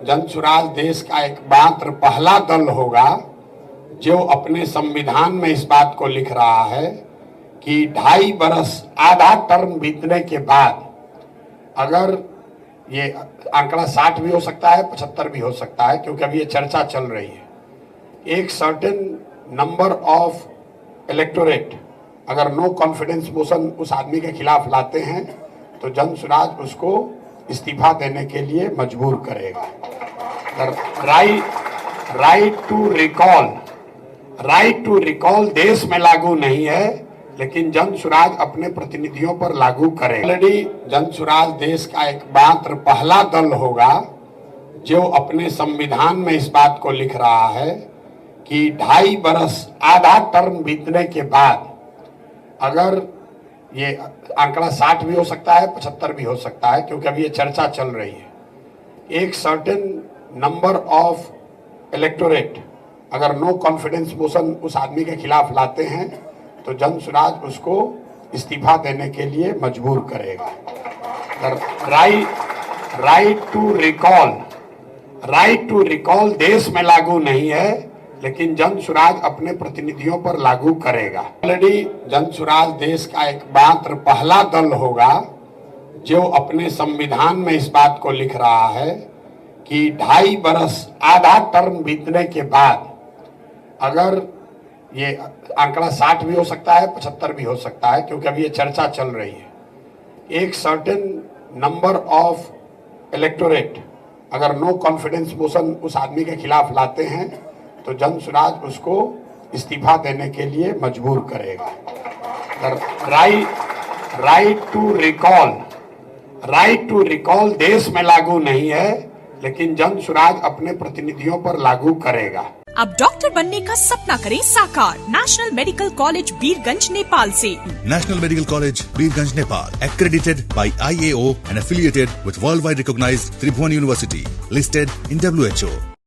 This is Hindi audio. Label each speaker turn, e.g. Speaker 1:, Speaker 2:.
Speaker 1: जनसुराज देश का एकमात्र पहला दल होगा जो अपने संविधान में इस बात को लिख रहा है कि 2.5 बरस आधा टर्म बीतने के बाद अगर ये आंकड़ा 60 भी हो सकता है, 75 भी हो सकता है, क्योंकि अभी ये चर्चा चल रही है, एक सर्टेन नंबर ऑफ इलेक्टोरेट अगर नो कॉन्फिडेंस मोशन उस आदमी के खिलाफ लाते हैं तो जनसुराज उसको इस्तीफा देने के लिए मजबूर करेगा। राइट टू रिकॉल देश में लागू नहीं है, लेकिन जनसुराज अपने प्रतिनिधियों पर लागू करेगा। ऑलरेडी जनसुराज देश का एकमात्र पहला दल होगा जो अपने संविधान में इस बात को लिख रहा है कि 2.5 बरस आधा टर्म बीतने के बाद अगर ये आंकड़ा 60 भी हो सकता है, 75 भी हो सकता है, क्योंकि अभी ये चर्चा चल रही है, एक सर्टेन नंबर ऑफ इलेक्टोरेट अगर नो कॉन्फिडेंस मोशन उस आदमी के खिलाफ लाते हैं तो जनसुराज उसको इस्तीफा देने के लिए मजबूर करेगा। राइट टू रिकॉल देश में लागू नहीं है, लेकिन जनसुराज अपने प्रतिनिधियों पर लागू करेगा। ऑलरेडी जनसुराज देश का एकमात्र पहला दल होगा जो अपने संविधान में इस बात को लिख रहा है कि 2.5 बरस आधा टर्म बीतने के बाद अगर ये आंकड़ा 60 भी हो सकता है, 75 भी हो सकता है, क्योंकि अभी ये चर्चा चल रही है, एक सर्टेन नंबर ऑफ इलेक्टोरेट अगर नो कॉन्फिडेंस मोशन उस आदमी के खिलाफ लाते हैं तो जनसुराज उसको इस्तीफा देने के लिए मजबूर करेगा। राइट टू रिकॉल देश में लागू नहीं है, लेकिन जनसुराज अपने प्रतिनिधियों पर लागू करेगा।
Speaker 2: अब डॉक्टर बनने का सपना करें साकार national medical college Birgunj Nepal से।
Speaker 3: National Medical College, Birganj, Nepal, accredited by IAO and affiliated with worldwide recognized Tribhuvan University, listed in WHO.